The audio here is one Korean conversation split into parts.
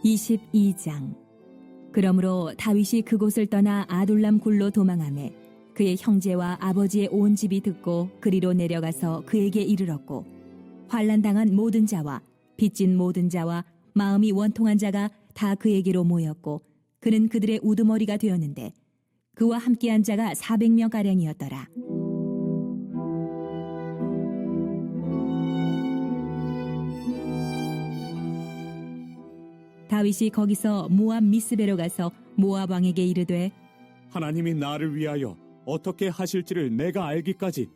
22장. 그러므로 다윗이 그곳을 떠나 아둘람 굴로 도망하매 그의 형제와 아버지의 온 집이 듣고 그리로 내려가서 그에게 이르렀고, 환난당한 모든 자와 빚진 모든 자와 마음이 원통한 자가 다 그에게로 모였고, 그는 그들의 우두머리가 되었는데 그와 함께한 자가 400명 가량이었더라. 다윗이 거기서 모압 미스베로 가서 모압 왕에게 이르되, 하나님이 나를 위하여 어떻게 하실지를 내가 알기까지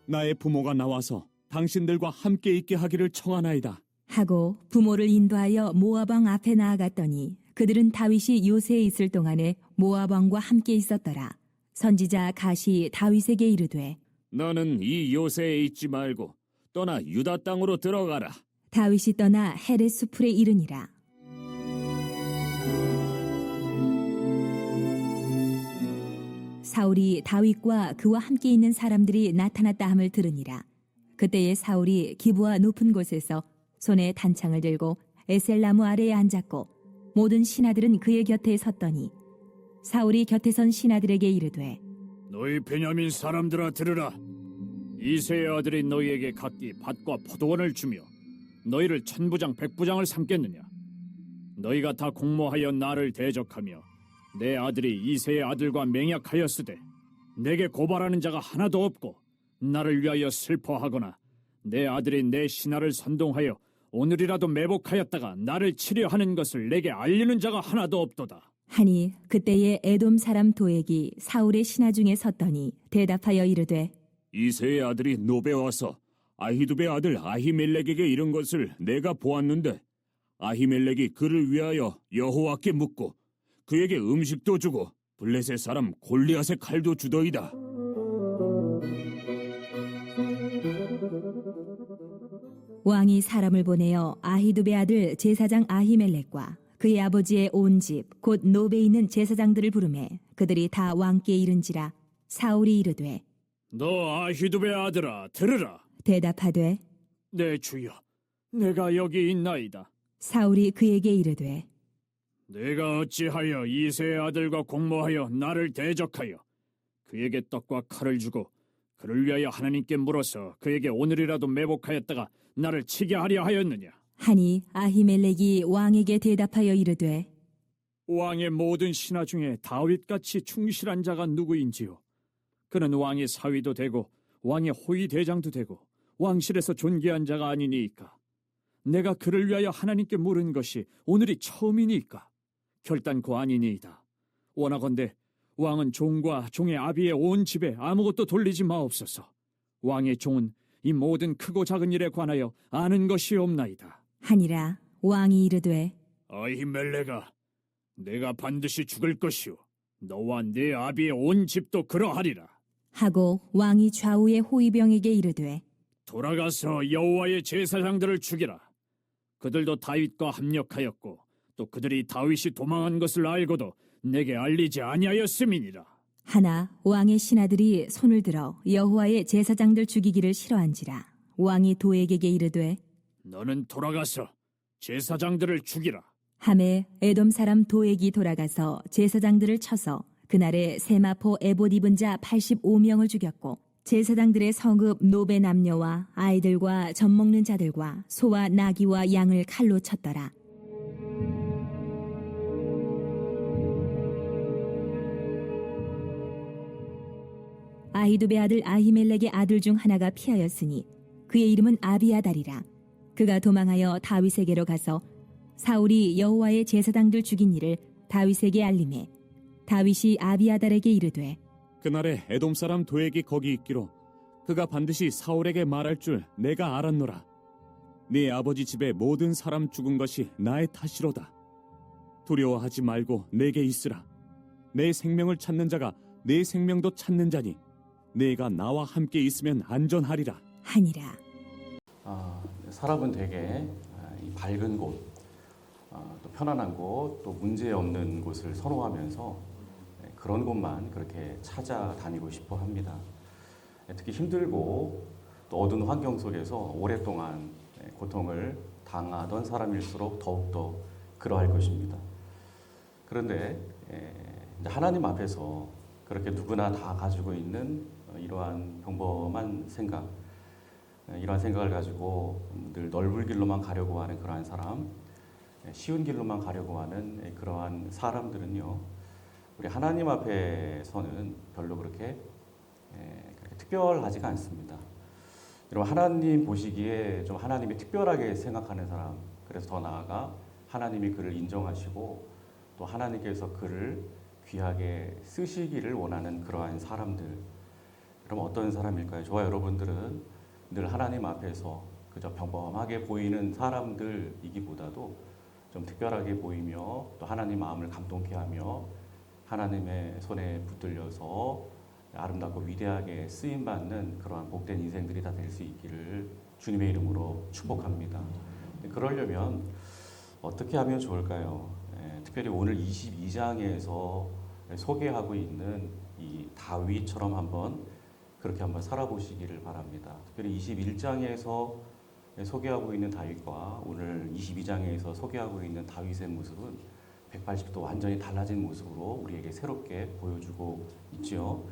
나의 부모가 나와서 당신들과 함께 있게 하기를 청하나이다 하고 부모를 인도하여 모압 왕 앞에 나아갔더니 그들은 다윗이 요새에 있을 동안에 모압 왕과 함께 있었더라. 선지자 갓이 다윗에게 이르되, 너는 이 요새에 있지 말고 떠나 유다 땅으로 들어가라. 다윗이 떠나 헤렛 수풀에 이르니라. 사울이 다윗과 그와 함께 있는 사람들이 나타났다 함을 들으니라. 그때에 사울이 기브와 높은 곳에서 손에 단창을 들고 에셀나무 아래에 앉았고, 모든 신하들은 그의 곁에 섰더니 사울이 곁에 선 신하들에게 이르되, 너희 베냐민 사람들아 들으라. 이새의 아들이 너희에게 각기 밭과 포도원을 주며 너희를 천부장 백부장을 삼겠느냐? 너희가 다 공모하여 나를 대적하며 내 아들이 이새의 아들과 맹약하였으되 내게 고발하는 자가 하나도 없고, 나를 위하여 슬퍼하거나 내 아들이 내 신하를 선동하여 오늘이라도 매복하였다가 나를 치려하는 것을 내게 알리는 자가 하나도 없도다. 하니 그때에 에돔 사람 도액이 사울의 신하 중에 섰더니 대답하여 이르되, 이새의 아들이 노베 와서 아히두베 아들 아히멜렉에게 이른 것을 내가 보았는데, 아히멜렉이 그를 위하여 여호와께 묻고 그에게 음식도 주고 블레셋 사람 골리앗의 칼도 주더이다. 왕이 사람을 보내어 아히두베 아들 제사장 아히멜렉과 그의 아버지의 온 집 곧 노베에 있는 제사장들을 부르매 그들이 다 왕께 이른지라. 사울이 이르되, 너 아히두베 아들아 들으라. 대답하되, 내 주여, 내가 여기 있나이다. 사울이 그에게 이르되, 내가 어찌하여 이새의 아들과 공모하여 나를 대적하여 그에게 떡과 칼을 주고 그를 위하여 하나님께 물어서 그에게 오늘이라도 매복하였다가 나를 치게 하려 하였느냐? 하니 아히멜렉이 왕에게 대답하여 이르되, 왕의 모든 신하 중에 다윗같이 충실한 자가 누구인지요? 그는 왕의 사위도 되고 왕의 호위 대장도 되고 왕실에서 존귀한 자가 아니니이까. 내가 그를 위하여 하나님께 물은 것이 오늘이 처음이니까 결단코 아니니이다. 원하건대 왕은 종과 종의 아비의 온 집에 아무것도 돌리지 마옵소서. 왕의 종은 이 모든 크고 작은 일에 관하여 아는 것이 없나이다. 하니라. 왕이 이르되, 아히멜렉아, 내가 반드시 죽을 것이오. 너와 네 아비의 온 집도 그러하리라. 하고 왕이 좌우의 호위병에게 이르되, 돌아가서 여호와의 제사장들을 죽이라. 그들도 다윗과 합력하였고 또 그들이 다윗이 도망한 것을 알고도 내게 알리지 아니하였음이니라. 하나 왕의 신하들이 손을 들어 여호와의 제사장들 죽이기를 싫어한지라. 왕이 도액에게 이르되, 너는 돌아가서 제사장들을 죽이라. 하매 에돔 사람 도액이 돌아가서 제사장들을 쳐서 그날에 세마포 에봇 입은 자 85명을 죽였고, 제사장들의 성읍 노베 남녀와 아이들과 젖 먹는 자들과 소와 나귀와 양을 칼로 쳤더라. 아히두베 아들 아히멜렉의 아들 중 하나가 피하였으니 그의 이름은 아비아달이라. 그가 도망하여 다윗에게로 가서 사울이 여호와의 제사장들 죽인 일을 다윗에게 알림해 다윗이 아비아달에게 이르되, 그날에 에돔 사람 도액이 거기 있기로 그가 반드시 사울에게 말할 줄 내가 알았노라. 네 아버지 집의 모든 사람 죽은 것이 나의 탓이로다. 두려워하지 말고 내게 있으라. 내 생명을 찾는 자가 내 생명도 찾는 자니 네가 나와 함께 있으면 안전하리라. 하니라. 사람은 되게 이 밝은 곳, 또 편안한 곳, 또 문제 없는 곳을 선호하면서 그런 곳만 그렇게 찾아다니고 싶어 합니다. 특히 힘들고 또 어두운 환경 속에서 오랫동안 고통을 당하던 사람일수록 더욱더 그러할 것입니다. 그런데 이제 하나님 앞에서 그렇게 누구나 다 가지고 있는 이러한 평범한 생각, 이러한 생각을 가지고 늘 넓은 길로만 가려고 하는 그러한 사람, 쉬운 길로만 가려고 하는 그러한 사람들은요, 우리 하나님 앞에서는 별로 그렇게 특별하지가 않습니다. 여러분, 하나님 보시기에 좀 하나님이 특별하게 생각하는 사람, 그래서 더 나아가 하나님이 그를 인정하시고 또 하나님께서 그를 귀하게 쓰시기를 원하는 그러한 사람들, 그럼 어떤 사람일까요? 저와 여러분들은 늘 하나님 앞에서 그저 평범하게 보이는 사람들이기보다도 좀 특별하게 보이며 또 하나님 마음을 감동케 하며 하나님의 손에 붙들려서 아름답고 위대하게 쓰임받는 그러한 복된 인생들이 다 될 수 있기를 주님의 이름으로 축복합니다. 그러려면 어떻게 하면 좋을까요? 특별히 오늘 22장에서 소개하고 있는 이 다윗처럼 그렇게 한번 살아보시기를 바랍니다. 특별히 21장에서 소개하고 있는 다윗과 오늘 22장에서 소개하고 있는 다윗의 모습은 180도 완전히 달라진 모습으로 우리에게 새롭게 보여주고 있죠.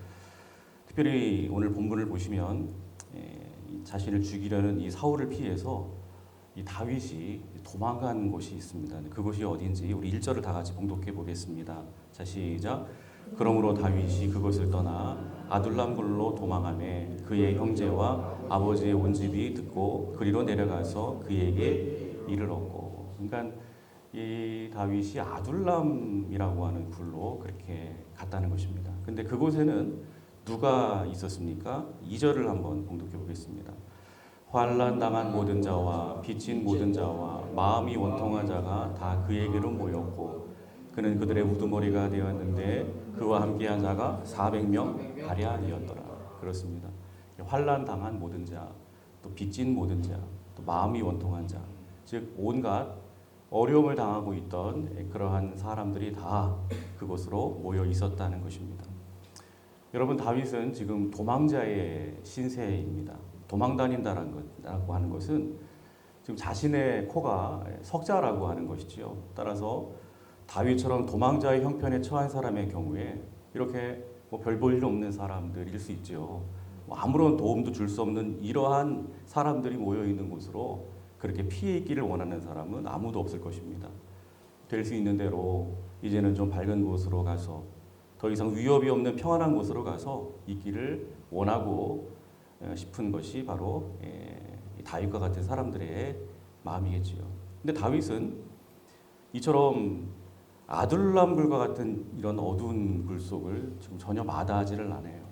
특별히 오늘 본문을 보시면 자신을 죽이려는 이 사울을 피해서 이 다윗이 도망간 곳이 있습니다. 그곳이 어딘지 우리 1절을 다 같이 봉독해 보겠습니다. 자, 시작. 그러므로 다윗이 그곳을 떠나 아둘람 굴로 도망하매 그의 형제와 아버지의 온 집이 듣고 그리로 내려가서 그에게 이르렀고. 그러니까 이 다윗이 아둘람이라고 하는 굴로 그렇게 갔다는 것입니다. 근데 그곳에는 누가 있었습니까? 2절을 한번 봉독해 보겠습니다. 환난 당한 모든 자와 빚진 모든 자와 마음이 원통한 자가 다 그에게로 모였고 그는 그들의 우두머리가 되었는데 그와 함께한 자가 400명 가량이었더라. 그렇습니다. 환난 당한 모든 자, 또 빚진 모든 자, 또 마음이 원통한 자, 즉 온갖 어려움을 당하고 있던 그러한 사람들이 다 그곳으로 모여 있었다는 것입니다. 여러분, 다윗은 지금 도망자의 신세입니다. 도망 다닌다라고 하는 것은 지금 자신의 코가 석자라고 하는 것이지요. 따라서 다윗처럼 도망자의 형편에 처한 사람의 경우에 이렇게 별 볼 일 없는 사람들일 수 있죠. 아무런 도움도 줄 수 없는 이러한 사람들이 모여 있는 곳으로 그렇게 피해 있기를 원하는 사람은 아무도 없을 것입니다. 될 수 있는 대로 이제는 좀 밝은 곳으로 가서 더 이상 위협이 없는 평안한 곳으로 가서 있기를 원하고 싶은 것이 바로 다윗과 같은 사람들의 마음이겠지요. 근데 다윗은 이처럼 아둘람굴과 같은 이런 어두운 굴 속을 지금 전혀 마다하지를 않아요.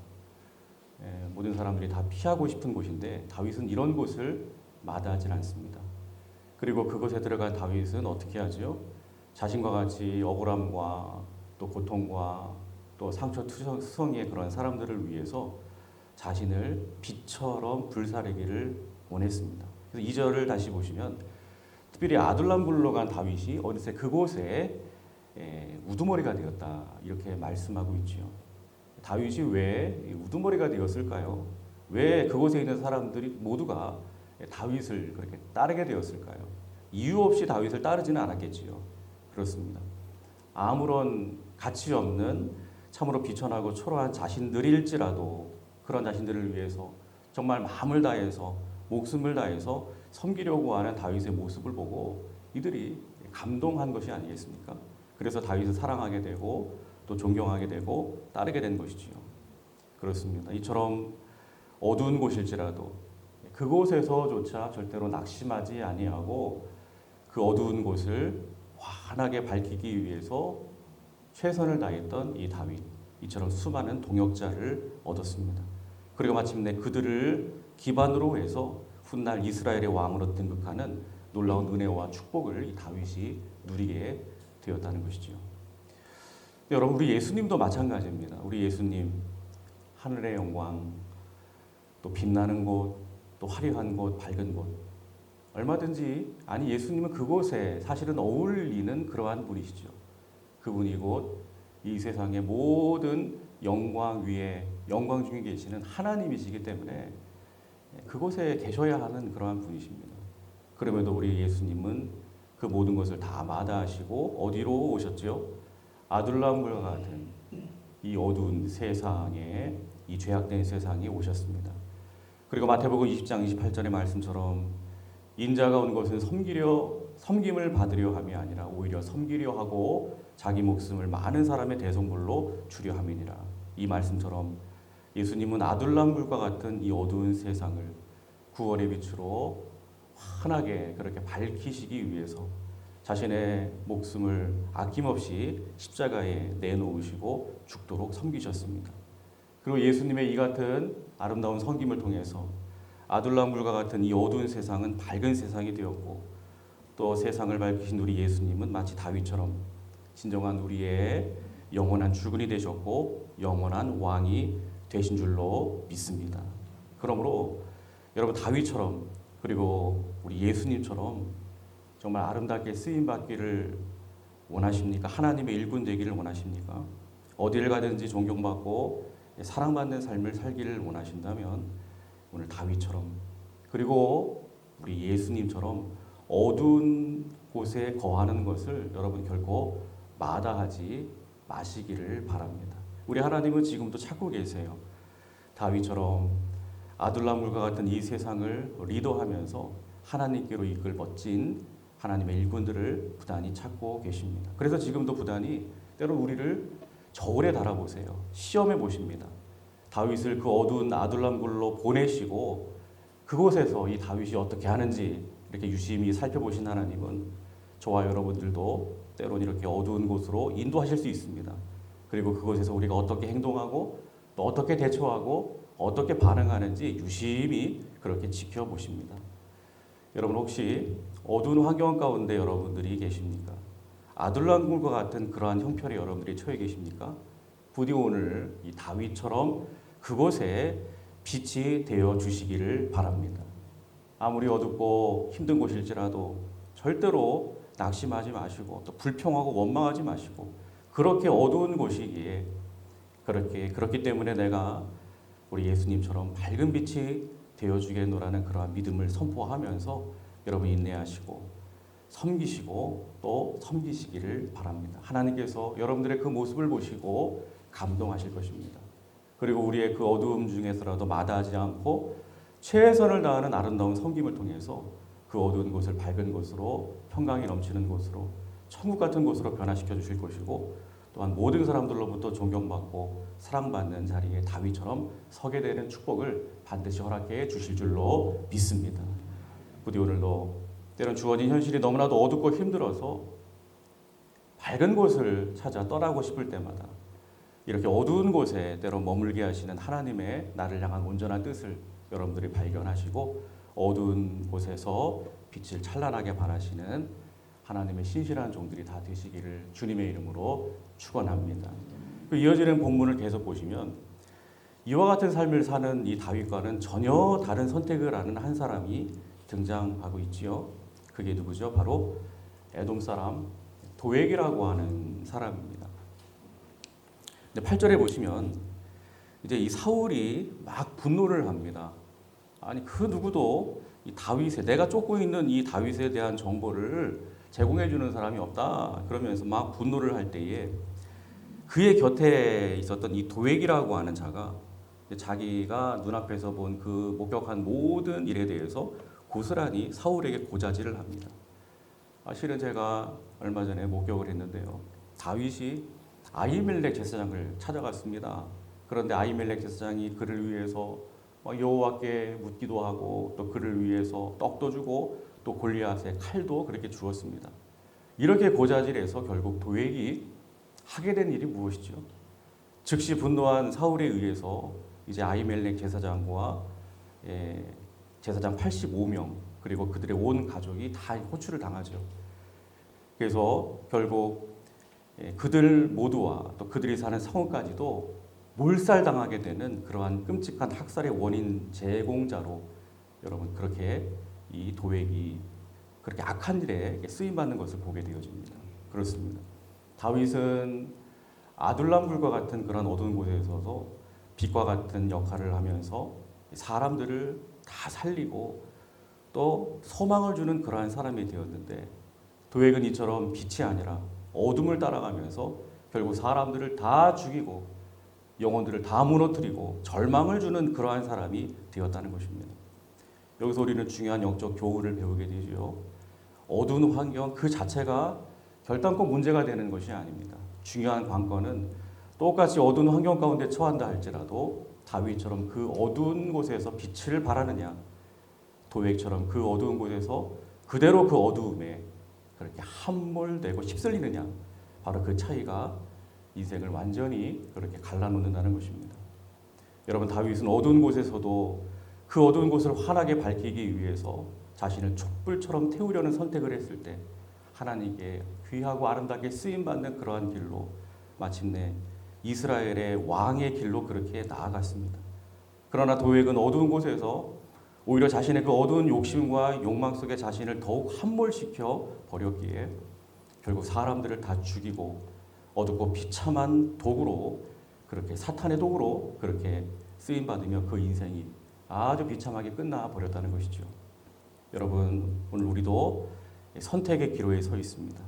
모든 사람들이 다 피하고 싶은 곳인데 다윗은 이런 곳을 마다하지 않습니다. 그리고 그곳에 들어간 다윗은 어떻게 하죠? 자신과 같이 억울함과 또 고통과 또 상처투성이의 그런 사람들을 위해서 자신을 빛처럼 불사르기를 원했습니다. 그래서 2절을 다시 보시면 특별히 아둘람 굴로 간 다윗이 어느새 그곳에 우두머리가 되었다 이렇게 말씀하고 있지요. 다윗이 왜 우두머리가 되었을까요? 왜 그곳에 있는 사람들이 모두가 다윗을 그렇게 따르게 되었을까요? 이유 없이 다윗을 따르지는 않았겠지요. 그렇습니다. 아무런 가치 없는 참으로 비천하고 초라한 자신들일지라도 그런 자신들을 위해서 정말 마음을 다해서 목숨을 다해서 섬기려고 하는 다윗의 모습을 보고 이들이 감동한 것이 아니겠습니까? 그래서 다윗을 사랑하게 되고 또 존경하게 되고 따르게 된 것이지요. 그렇습니다. 이처럼 어두운 곳일지라도 그곳에서조차 절대로 낙심하지 아니하고 그 어두운 곳을 환하게 밝히기 위해서 최선을 다했던 이 다윗, 이처럼 수많은 동역자를 얻었습니다. 그리고 마침내 그들을 기반으로 해서 훗날 이스라엘의 왕으로 등극하는 놀라운 은혜와 축복을 이 다윗이 누리게 되었다는 것이죠. 여러분, 우리 예수님도 마찬가지입니다. 우리 예수님 하늘의 영광, 또 빛나는 곳, 또 화려한 곳, 밝은 곳, 얼마든지 예수님은 그곳에 사실은 어울리는 그러한 분이시죠. 그분이 곧 이 세상의 모든 영광 위에 영광 중에 계시는 하나님이시기 때문에 그곳에 계셔야 하는 그러한 분이십니다. 그럼에도 우리 예수님은 그 모든 것을 다 마다하시고 어디로 오셨죠? 아둘람굴과 같은 이 어두운 세상에, 이 죄악된 세상에 오셨습니다. 그리고 마태복음 20장 28절의 말씀처럼 인자가 온 것은 섬김을 받으려 함이 아니라 오히려 섬기려 하고 자기 목숨을 많은 사람의 대성물로 주려 함이니라. 이 말씀처럼 예수님은 아둘람굴과 같은 이 어두운 세상을 구원의 빛으로 환하게 그렇게 밝히시기 위해서 자신의 목숨을 아낌없이 십자가에 내놓으시고 죽도록 섬기셨습니다. 그리고 예수님의 이 같은 아름다운 섬김을 통해서 아둘람굴과 같은 이 어두운 세상은 밝은 세상이 되었고, 또 세상을 밝히신 우리 예수님은 마치 다윗처럼 진정한 우리의 영원한 주군이 되셨고 영원한 왕이 되신 줄로 믿습니다. 그러므로 여러분, 다윗처럼 그리고 우리 예수님처럼 정말 아름답게 쓰임 받기를 원하십니까? 하나님의 일꾼 되기를 원하십니까? 어디를 가든지 존경받고 사랑받는 삶을 살기를 원하신다면 오늘 다윗처럼, 그리고 우리 예수님처럼 어두운 곳에 거하는 것을 여러분 결코 마다하지 마시기를 바랍니다. 우리 하나님은 지금도 찾고 계세요. 다윗처럼 아둘람굴과 같은 이 세상을 리더하면서 하나님께로 이끌 멋진 하나님의 일꾼들을 부단히 찾고 계십니다. 그래서 지금도 부단히 때로 우리를 저울에 달아보세요. 시험해 보십니다. 다윗을 그 어두운 아둘람굴로 보내시고 그곳에서 이 다윗이 어떻게 하는지 이렇게 유심히 살펴보신 하나님은 저와 여러분들도 때론 이렇게 어두운 곳으로 인도하실 수 있습니다. 그리고 그곳에서 우리가 어떻게 행동하고 또 어떻게 대처하고 어떻게 반응하는지 유심히 그렇게 지켜보십니다. 여러분, 혹시 어두운 환경 가운데 여러분들이 계십니까? 아둘람굴과 같은 그러한 형편에 여러분들이 처해 계십니까? 부디 오늘 이 다윗처럼 그곳에 빛이 되어 주시기를 바랍니다. 아무리 어둡고 힘든 곳일지라도 절대로 낙심하지 마시고 또 불평하고 원망하지 마시고, 그렇게 어두운 곳이기에 그렇기 때문에 내가 우리 예수님처럼 밝은 빛이 되어주겠노라는 그러한 믿음을 선포하면서 여러분 인내하시고 섬기시고 또 섬기시기를 바랍니다. 하나님께서 여러분들의 그 모습을 보시고 감동하실 것입니다. 그리고 우리의 그 어두움 중에서라도 마다하지 않고 최선을 다하는 아름다운 섬김을 통해서 그 어두운 곳을 밝은 곳으로, 평강이 넘치는 곳으로, 천국 같은 곳으로 변화시켜 주실 것이고, 또한 모든 사람들로부터 존경받고 사랑받는 자리에 다윗처럼 서게 되는 축복을 반드시 허락해 주실 줄로 믿습니다. 부디 오늘도 때론 주어진 현실이 너무나도 어둡고 힘들어서 밝은 곳을 찾아 떠나고 싶을 때마다 이렇게 어두운 곳에 때론 머물게 하시는 하나님의 나를 향한 온전한 뜻을 여러분들이 발견하시고 어두운 곳에서 빛을 찬란하게 발하시는 하나님의 신실한 종들이 다 되시기를 주님의 이름으로 축원합니다. 이어지는 본문을 계속 보시면 이와 같은 삶을 사는 이 다윗과는 전혀 다른 선택을 하는 한 사람이 등장하고 있지요. 그게 누구죠? 바로 에돔 사람 도액이라고 하는 사람입니다. 근데 8절에 보시면 이제 이 사울이 막 분노를 합니다. 아니 그 누구도 이 다윗에, 내가 쫓고 있는 이 다윗에 대한 정보를 제공해 주는 사람이 없다. 그러면서 막 분노를 할 때에 그의 곁에 있었던 이 도액이라고 하는 자가 자기가 눈앞에서 본 그 목격한 모든 일에 대해서 고스란히 사울에게 고자질을 합니다. 실은 제가 얼마 전에 목격을 했는데요. 다윗이 아히멜렉 제사장을 찾아갔습니다. 그런데 아히멜렉 제사장이 그를 위해서 여호와께 묻기도 하고 또 그를 위해서 떡도 주고 또 골리앗의 칼도 그렇게 주었습니다. 이렇게 고자질해서 결국 도액이 하게 된 일이 무엇이죠? 즉시 분노한 사울에 의해서 이제 아히멜렉 제사장과 제사장 85명 그리고 그들의 온 가족이 다 호출을 당하죠. 그래서 결국 그들 모두와 또 그들이 사는 성읍까지도 몰살당하게 되는 그러한 끔찍한 학살의 원인 제공자로 여러분 그렇게 이 도액이 그렇게 악한 일에 쓰임받는 것을 보게 되어집니다. 그렇습니다. 다윗은 아둘람굴과 같은 그런 어두운 곳에 있어서 빛과 같은 역할을 하면서 사람들을 다 살리고 또 소망을 주는 그러한 사람이 되었는데 도액은 이처럼 빛이 아니라 어둠을 따라가면서 결국 사람들을 다 죽이고 영혼들을 다 무너뜨리고 절망을 주는 그러한 사람이 되었다는 것입니다. 여기서 우리는 중요한 영적 교훈을 배우게 되죠. 어두운 환경 그 자체가 결단코 문제가 되는 것이 아닙니다. 중요한 관건은 똑같이 어두운 환경 가운데 처한다 할지라도 다윗처럼 그 어두운 곳에서 빛을 발하느냐, 도액처럼 그 어두운 곳에서 그대로 그 어두움에 그렇게 함몰되고 휩쓸리느냐, 바로 그 차이가 인생을 완전히 그렇게 갈라놓는다는 것입니다. 여러분, 다윗은 어두운 곳에서도 그 어두운 곳을 환하게 밝히기 위해서 자신을 촛불처럼 태우려는 선택을 했을 때 하나님께 귀하고 아름답게 쓰임받는 그러한 길로 마침내 이스라엘의 왕의 길로 그렇게 나아갔습니다. 그러나 도액은 어두운 곳에서 오히려 자신의 그 어두운 욕심과 욕망 속에 자신을 더욱 함몰시켜 버렸기에 결국 사람들을 다 죽이고 어둡고 비참한 도구로, 그렇게 사탄의 도구로 그렇게 쓰임받으며 그 인생이 아주 비참하게 끝나 버렸다는 것이죠. 여러분, 오늘 우리도 선택의 기로에 서 있습니다.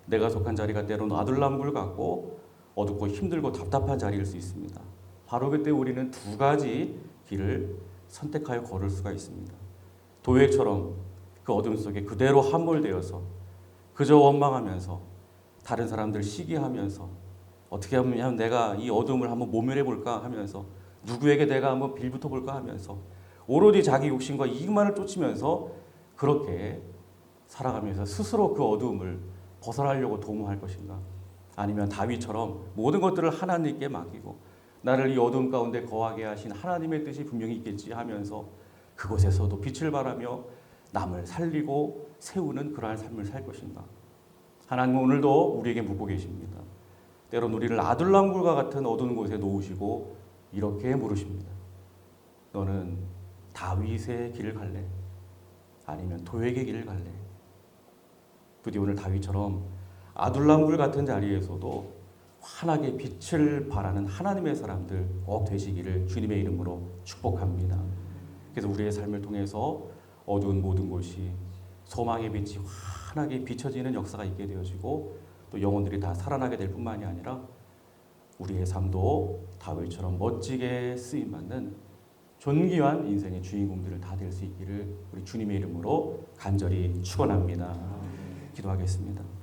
내가 속한 자리가 때로는 아둘람굴 같고 어둡고 힘들고 답답한 자리일 수 있습니다. 바로 그때 우리는 두 가지 길을 선택하여 걸을 수가 있습니다. 도액처럼 그 어둠 속에 그대로 함몰되어서 그저 원망하면서 다른 사람들 시기하면서 어떻게 하면 내가 이 어둠을 한번 모면해 볼까 하면서 누구에게 내가 한번 빌붙어 볼까 하면서 오로지 자기 욕심과 이익만을 쫓으면서 그렇게 살아가면서 스스로 그 어두움을 벗어나려고 도모할 것인가? 아니면 다윗처럼 모든 것들을 하나님께 맡기고 나를 이 어두움 가운데 거하게 하신 하나님의 뜻이 분명히 있겠지 하면서 그곳에서도 빛을 발하며 남을 살리고 세우는 그러한 삶을 살 것인가? 하나님은 오늘도 우리에게 묻고 계십니다. 때론 우리를 아둘람굴과 같은 어두운 곳에 놓으시고 이렇게 물으십니다. 너는 다윗의 길을 갈래? 아니면 도액의 길을 갈래? 부디 오늘 다윗처럼 아둘람굴 같은 자리에서도 환하게 빛을 발하는 하나님의 사람들 꼭 되시기를 주님의 이름으로 축복합니다. 그래서 우리의 삶을 통해서 어두운 모든 곳이 소망의 빛이 환하게 비춰지는 역사가 있게 되어지고 또 영혼들이 다 살아나게 될 뿐만이 아니라 우리의 삶도 다윗처럼 멋지게 쓰임받는 존귀한 인생의 주인공들을 다 될 수 있기를 우리 주님의 이름으로 간절히 축원합니다. 기도하겠습니다.